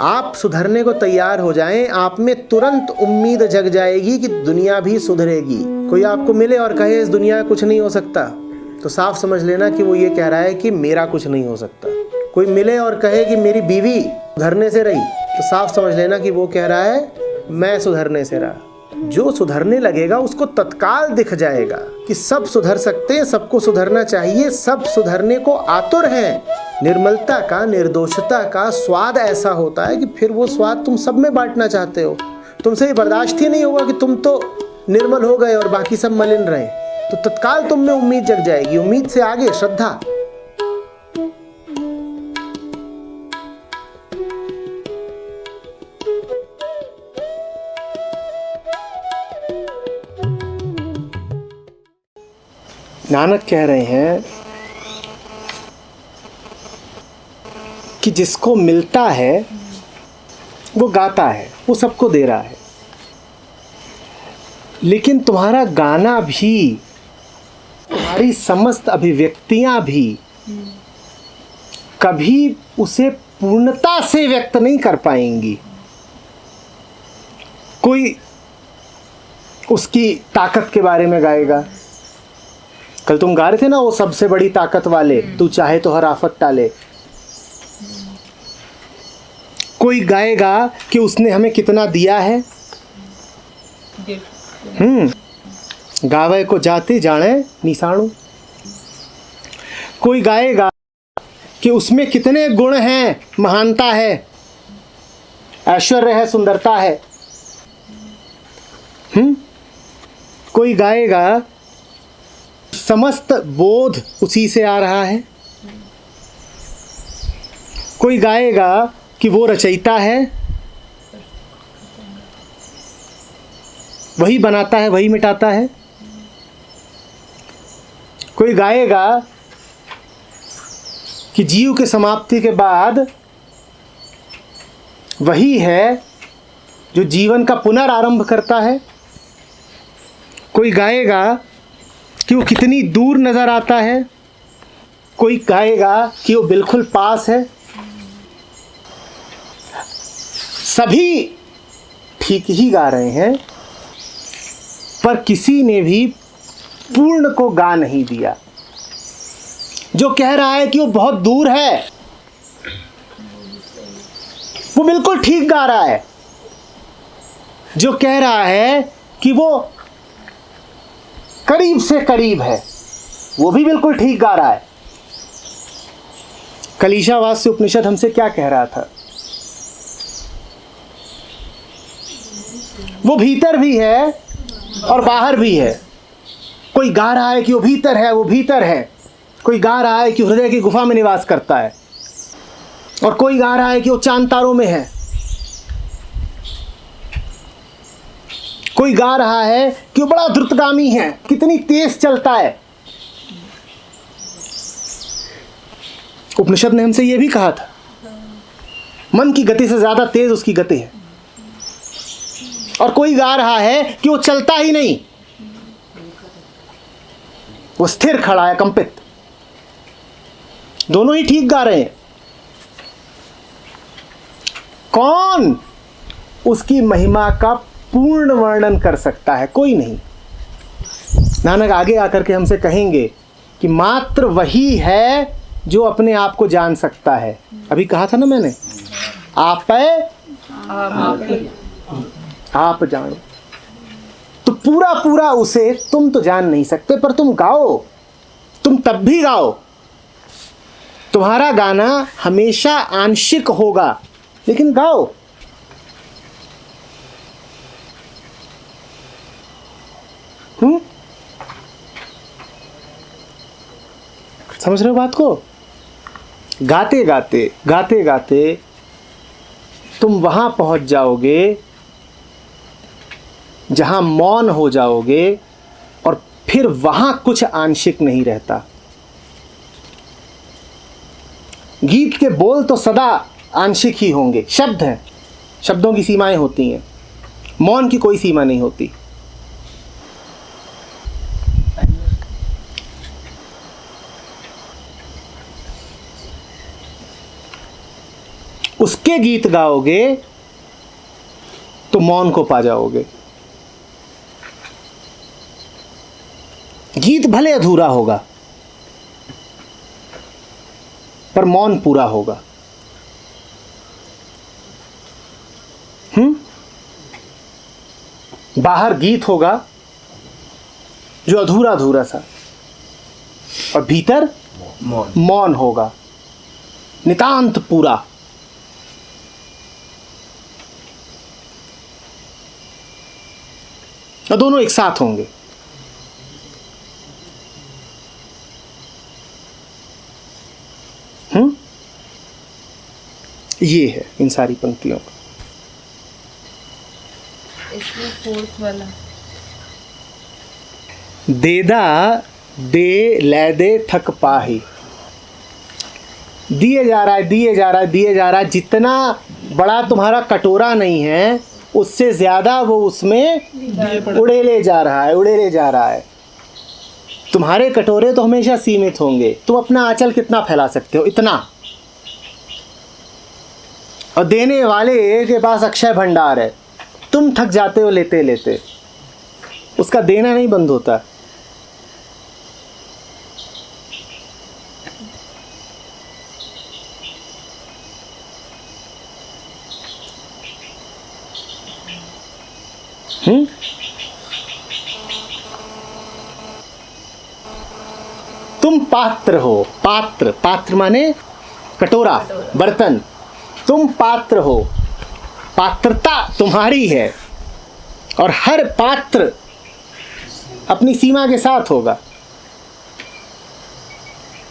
आप सुधरने को तैयार हो जाएं, आप में तुरंत उम्मीद जग जाएगी कि दुनिया भी सुधरेगी। कोई आपको मिले और कहे इस दुनिया में कुछ नहीं हो सकता, तो साफ समझ लेना कि वो ये कह रहा है कि मेरा कुछ नहीं हो सकता। कोई मिले और कहे कि मेरी बीवी सुधरने से रही, तो साफ समझ लेना कि वो कह रहा है मैं सुधरने से रहा। जो सुधरने लगेगा उसको तत्काल दिख जाएगा कि सब सुधर सकते हैं, सबको सुधरना चाहिए, सब सुधरने को आतुर हैं। निर्मलता का, निर्दोषता का स्वाद ऐसा होता है कि फिर वो स्वाद तुम सब में बांटना चाहते हो। तुमसे ये बर्दाश्त ही नहीं होगा कि तुम तो निर्मल हो गए और बाकी सब मलिन रहे। तो तत्काल तुम में उम्मीद जग जाएगी। उम्मीद से आगे श्रद्धा। नानक कह रहे हैं कि जिसको मिलता है वो गाता है, वो सबको दे रहा है, लेकिन तुम्हारा गाना भी, तुम्हारी समस्त अभिव्यक्तियां भी कभी उसे पूर्णता से व्यक्त नहीं कर पाएंगी। कोई उसकी ताकत के बारे में गाएगा। कल तुम गा रहे थे ना, वो सबसे बड़ी ताकत वाले, तू चाहे तो हर आफत टाले। कोई गाएगा कि उसने हमें कितना दिया है। गावे को जाते जाने निशाणु। कोई गाएगा कि उसमें कितने गुण हैं, महानता है, ऐश्वर्य है, सुंदरता है। कोई गाएगा समस्त बोध उसी से आ रहा है। कोई गाएगा कि वो रचयिता है, वही बनाता है, वही मिटाता है। कोई गाएगा कि जीव के समाप्ति के बाद वही है जो जीवन का पुनरारंभ करता है। कोई गाएगा कि वो कितनी दूर नजर आता है। कोई गाएगा कि वो बिल्कुल पास है। सभी ठीक ही गा रहे हैं, पर किसी ने भी पूर्ण को गा नहीं दिया। जो कह रहा है कि वो बहुत दूर है, वो बिल्कुल ठीक गा रहा है। जो कह रहा है कि वो करीब से करीब है, वो भी बिल्कुल ठीक गा रहा है। कल ईशावास्य उपनिषद हमसे क्या कह रहा था? वो भीतर भी है और बाहर भी है। कोई गा रहा है कि वो भीतर है, वो भीतर है। कोई गा रहा है कि हृदय की गुफा में निवास करता है, और कोई गा रहा है कि वो चांद तारों में है। कोई गा रहा है कि वो बड़ा द्रुतगामी है, कितनी तेज चलता है। उपनिषद ने हमसे यह भी कहा था, मन की गति से ज्यादा तेज उसकी गति है। और कोई गा रहा है कि वो चलता ही नहीं, वो स्थिर खड़ा है, कंपित। दोनों ही ठीक गा रहे हैं। कौन उसकी महिमा का पूर्ण वर्णन कर सकता है? कोई नहीं। नानक आगे आकर के हमसे कहेंगे कि मात्र वही है जो अपने आप को जान सकता है। अभी कहा था ना मैंने, आप जानो। तो पूरा पूरा उसे तुम तो जान नहीं सकते, पर तुम गाओ। तुम तब भी गाओ। तुम्हारा गाना हमेशा आंशिक होगा, लेकिन गाओ। समझ रहे हो बात को? गाते गाते गाते गाते तुम वहां पहुंच जाओगे जहां मौन हो जाओगे, और फिर वहां कुछ आंशिक नहीं रहता। गीत के बोल तो सदा आंशिक ही होंगे। शब्द हैं, शब्दों की सीमाएं होती हैं, मौन की कोई सीमा नहीं होती। उसके के गीत गाओगे तो मौन को पा जाओगे। गीत भले अधूरा होगा पर मौन पूरा होगा। बाहर गीत होगा जो अधूरा अधूरा सा, और भीतर मौन होगा नितांत पूरा। और दोनों एक साथ होंगे। ये है इन सारी पंक्तियों का। इसमें फोर्थ वाला देदा दे लै दे थक पाही, दिए जा रहा है दिए जा रहा है दिए जा रहा है। जितना बड़ा तुम्हारा कटोरा नहीं है उससे ज्यादा वो उसमें उड़ेले जा रहा है, उड़ेले जा रहा है। तुम्हारे कटोरे तो हमेशा सीमित होंगे। तुम अपना आंचल कितना फैला सकते हो? इतना। और देने वाले के पास अक्षय भंडार है। तुम थक जाते हो लेते लेते, उसका देना नहीं बंद होता। तुम पात्र हो। पात्र, पात्र माने कटोरा, बर्तन। तुम पात्र हो, पात्रता तुम्हारी है। और हर पात्र अपनी सीमा के साथ होगा।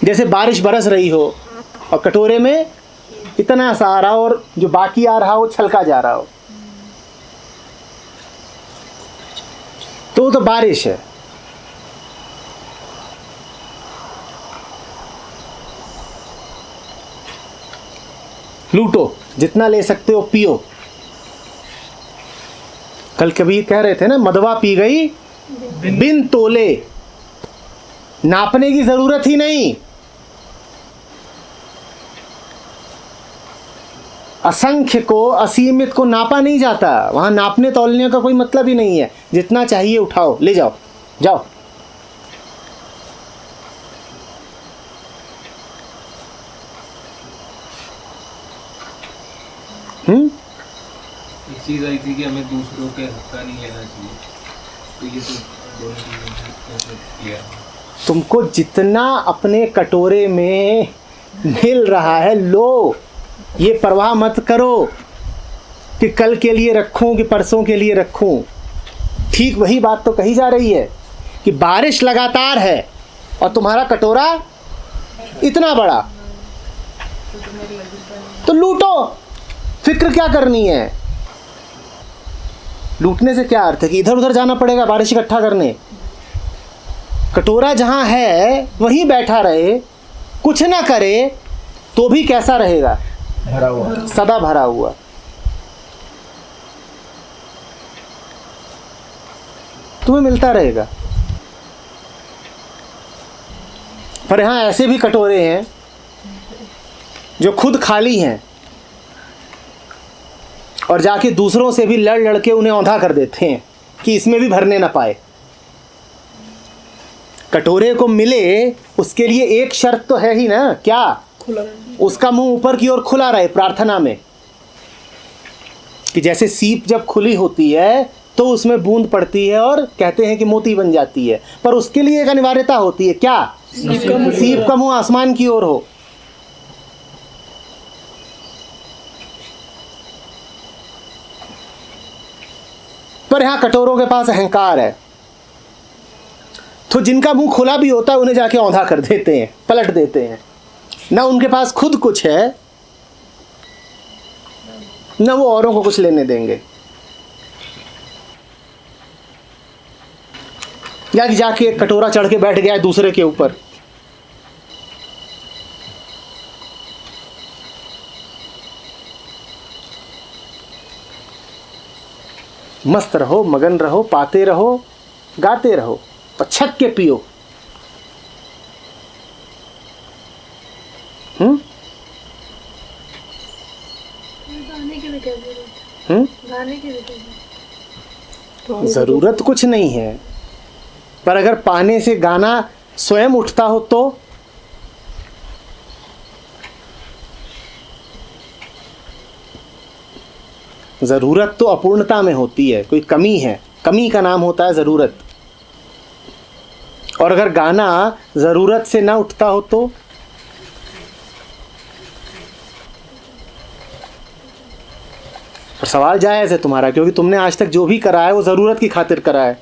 जैसे बारिश बरस रही हो और कटोरे में इतना सा आ रहा हो और जो बाकी आ रहा हो छलका जा रहा हो, तो वो तो बारिश है। लूटो, जितना ले सकते हो पियो। कल कबीर कह रहे थे ना, मदवा पी गई बिन तोले। नापने की जरूरत ही नहीं। असंख्य को, असीमित को नापा नहीं जाता। वहां नापने तौलने का कोई मतलब ही नहीं है। जितना चाहिए उठाओ, ले जाओ, जाओ। एक चीज आई थी कि हमें दूसरों के हक का नहीं लेना चाहिए, तो ये तो दोनों चीजें कैसे किया? तुमको जितना अपने कटोरे में मिल रहा है लो। ये परवाह मत करो कि कल के लिए रखूं कि परसों के लिए रखूं। ठीक वही बात तो कही जा रही है कि बारिश लगातार है और तुम्हारा कटोरा इतना बड़ा, तो लूटो। फिक्र क्या करनी है? लूटने से क्या अर्थ है कि इधर उधर जाना पड़ेगा बारिश इकट्ठा करने? कटोरा जहां है वहीं बैठा रहे, कुछ ना करे तो भी कैसा रहेगा? भरा हुआ, सदा भरा हुआ। तुम्हें मिलता रहेगा। पर यहां ऐसे भी कटोरे हैं जो खुद खाली हैं और जाके दूसरों से भी लड़ लड़ के उन्हें औंधा कर देते हैं कि इसमें भी भरने ना पाए। कटोरे को मिले उसके लिए एक शर्त तो है ही ना, क्या? उसका मुंह ऊपर की ओर खुला रहे प्रार्थना में, कि जैसे सीप जब खुली होती है तो उसमें बूंद पड़ती है और कहते हैं कि मोती बन जाती है। पर उसके लिए एक अनिवार्यता होती है, क्या? सीप का मुंह आसमान की ओर हो। पर यहां कटोरों के पास अहंकार है, तो जिनका मुंह खुला भी होता है उन्हें जाके औंधा कर देते हैं, पलट देते हैं। ना उनके पास खुद कुछ है, ना वो औरों को कुछ लेने देंगे। या कि जाके एक कटोरा चढ़ के बैठ गया है दूसरे के ऊपर। मस्त रहो, मगन रहो, पाते रहो, गाते रहो और छक के पियो। की भी क्या जरूरत है? गाने की भी क्या जरूरत है? ज़रूरत कुछ नहीं है, पर अगर पाने से गाना स्वयं उठता हो तो ज़रूरत तो अपूर्णता में होती है, कोई कमी है, कमी का नाम होता है ज़रूरत। और अगर गाना ज़रूरत से ना उठता हो तो पर सवाल जायज़ है तुम्हारा, क्योंकि तुमने आज तक जो भी करा है वो ज़रूरत की खातिर करा है।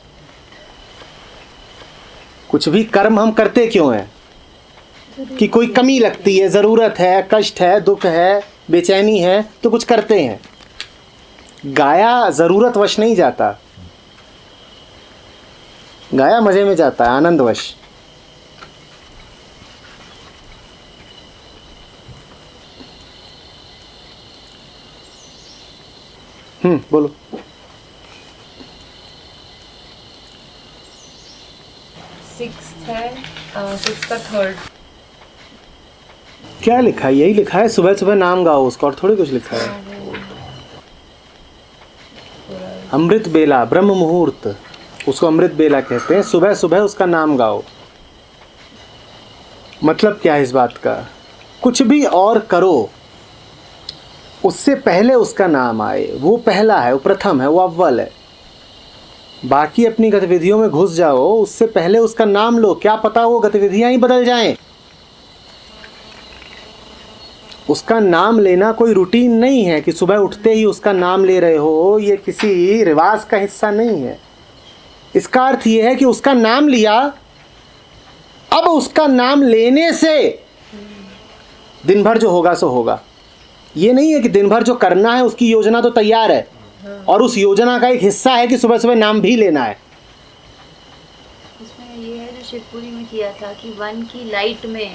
कुछ भी कर्म हम करते क्यों हैं? कि कोई कमी लगती है, ज़रूरत है, कष्ट है, दुख है, बेचैनी है, तो कुछ करते हैं। गाया ज़रूरतवश नहीं जाता, गाया मज़े में जाता है, आनंदवश। बोलो। सिक्स्थ है, सिक्स्थ का थर्ड। क्या लिखा है? यही लिखा है, सुबह सुबह नाम गाओ उसका, और थोड़ी कुछ लिखा है। अमृत बेला, ब्रह्म मुहूर्त, उसको अमृत बेला कहते हैं। सुबह सुबह उसका नाम गाओ। मतलब क्या है इस बात का? कुछ भी और करो, उससे पहले उसका नाम आए, वो पहला है, वो प्रथम है, वो अव्वल है। बाकी अपनी गतिविधियों में घुस जाओ, उससे पहले उसका नाम लो। क्या पता वो गतिविधियां ही बदल जाएं। उसका नाम लेना कोई रूटीन नहीं है कि सुबह उठते ही उसका नाम ले रहे हो, ये किसी रिवाज का हिस्सा नहीं है। इसका अर्थ ये है कि उसका नाम लिया, अब उसका नाम लेने से दिन भर जो होगा सो होगा। ये नहीं है कि दिन भर जो करना है उसकी योजना तो तैयार है, और उस योजना का एक हिस्सा है कि सुबह सुबह नाम भी लेना है। इसमें ये है जो शिवपुरी में किया था कि 1 की लाइट में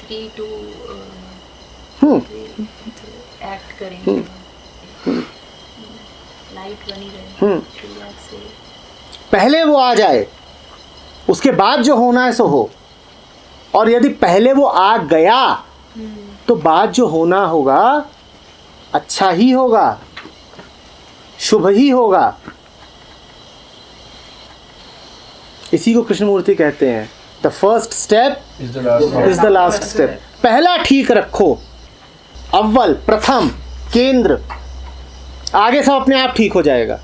3 to एक्ट करेंगे, लाइट बनी रहे शुरुआत से। पहले वो आ जाए, उसके बाद जो होना है सो हो। और यदि पहले वो आ गया तो बाद जो होना होगा अच्छा ही होगा, शुभ ही होगा। इसी को कृष्णमूर्ति कहते हैं, the first step is the last step. पहला ठीक रखो, अव्वल, प्रथम, केंद्र, आगे सब अपने आप ठीक हो जाएगा।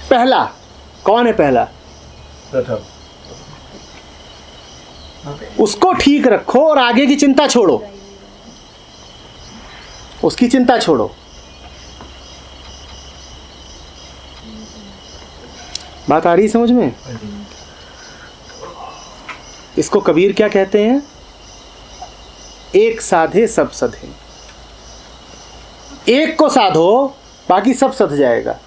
पहला कौन है? पहला प्रथम, उसको ठीक रखो और आगे की चिंता छोड़ो, उसकी चिंता छोड़ो। बात आ रही है समझ में? इसको कबीर क्या कहते हैं? एक साधे सब सधे। एक को साधो, बाकी सब सध जाएगा।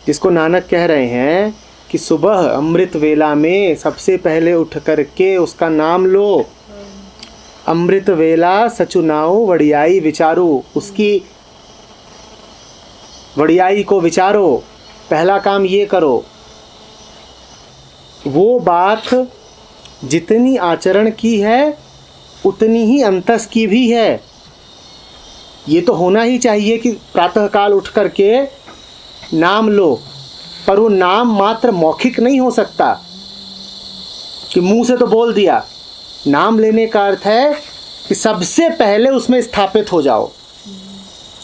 जिसको नानक कह रहे हैं कि सुबह अमृत वेला में सबसे पहले उठ करके उसका नाम लो। अमृत वेला सचुनाओ वड़ियाई विचारो, उसकी वड़ियाई को विचारो। पहला काम ये करो। वो बात जितनी आचरण की है उतनी ही अंतस की भी है। ये तो होना ही चाहिए कि प्रातःकाल उठ करके नाम लो, पर वो नाम मात्र मौखिक नहीं हो सकता कि मुंह से तो बोल दिया। नाम लेने का अर्थ है कि सबसे पहले उसमें स्थापित हो जाओ।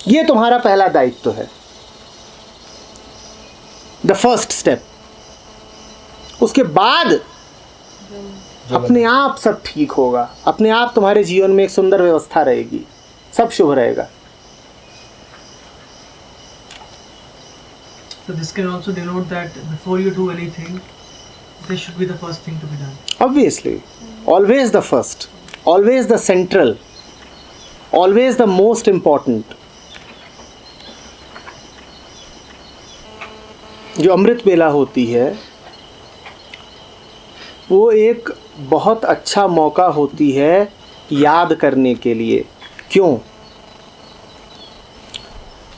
ये तुम्हारा पहला दायित्व है, द फर्स्ट स्टेप। उसके बाद अपने आप सब ठीक होगा, अपने आप तुम्हारे जीवन में एक सुंदर व्यवस्था रहेगी, सब शुभ रहेगा। So this can also denote that before you do anything, this should be the first thing to be done. Obviously, always the first, always the central, always the most important. जो अमृत बेला होती है वो एक बहुत अच्छा मौका होती है याद करने के लिए। क्यों?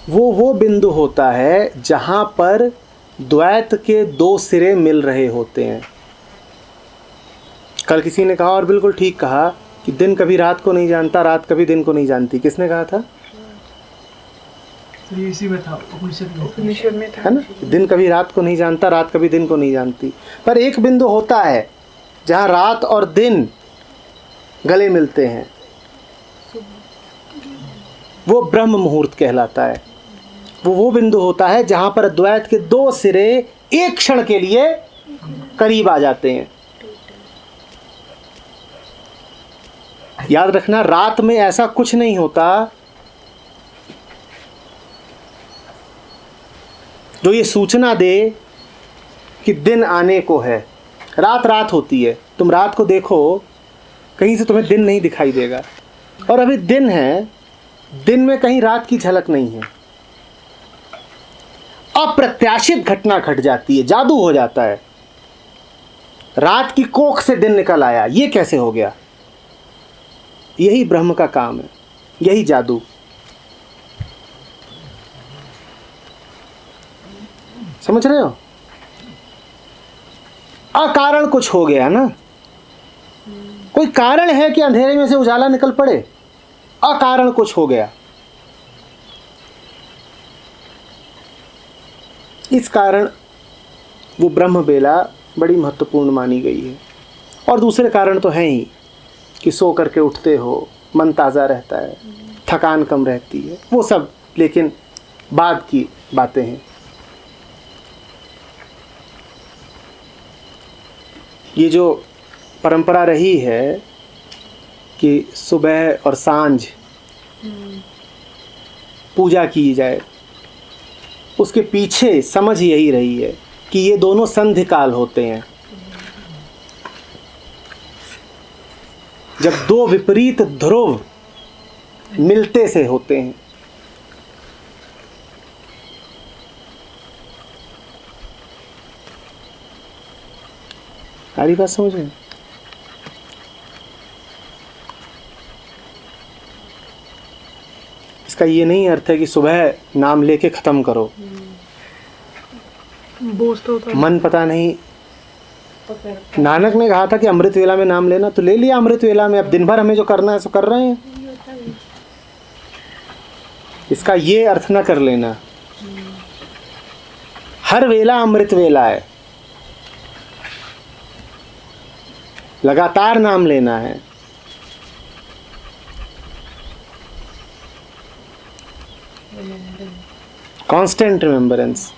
वो बिंदु होता है जहाँ पर द्वैत के दो सिरे मिल रहे होते हैं। कल किसी ने कहा और बिल्कुल ठीक कहा कि दिन कभी रात को नहीं जानता, रात कभी दिन को नहीं जानती। किसने कहा था? तो ये इसी में था, उपनिषद में। उपनिषद में था। है ना? दिन कभी रात को नहीं जानता, रात कभी दिन को नहीं जानती। पर एक बिंदु होता है जहाँ रात और दिन गले मिलते हैं, वो ब्रह्म मुहूर्त कहलाता है। वो बिंदु होता है जहाँ पर द्वैत के दो सिरे एक क्षण के लिए करीब आ जाते हैं। याद रखना, रात में ऐसा कुछ नहीं होता जो ये सूचना दे कि दिन आने को है। रात रात होती है, तुम रात को देखो, कहीं से तुम्हें दिन नहीं दिखाई देगा। और अभी दिन है, दिन में कहीं रात की झलक नहीं है। अप्रत्याशित घटना घट जाती है, जादू हो जाता है। रात की कोख से दिन निकल आया, ये कैसे हो गया? यही ब्रह्म का काम है, यही जादू। समझ रहे हो? अकारण कुछ हो गया ना। कोई कारण है कि अंधेरे में से उजाला निकल पड़े? अकारण कुछ हो गया। इस कारण वो ब्रह्म बेला बड़ी महत्वपूर्ण मानी गई है। और दूसरे कारण तो हैं ही कि सो करके उठते हो, मन ताज़ा रहता है, थकान कम रहती है, वो सब लेकिन बाद की बातें हैं। ये जो परंपरा रही है कि सुबह और सांझ पूजा की जाए, उसके पीछे समझ यही रही है कि ये दोनों संधि काल होते हैं, जब दो विपरीत ध्रुव मिलते से होते हैं। सारी बात समझ में? इसका ये नहीं अर्थ है कि सुबह नाम लेके खत्म करो। बोझ तो होता है। मन पता नहीं, नानक ने कहा था कि अमृत वेला में नाम लेना, तो ले लिया अमृत वेला में। अब दिन भर हमें जो करना है सो कर रहे हैं। इसका ये अर्थ ना कर लेना हर वेला अमृत वेला है, लगातार नाम लेना है। Constant remembrance.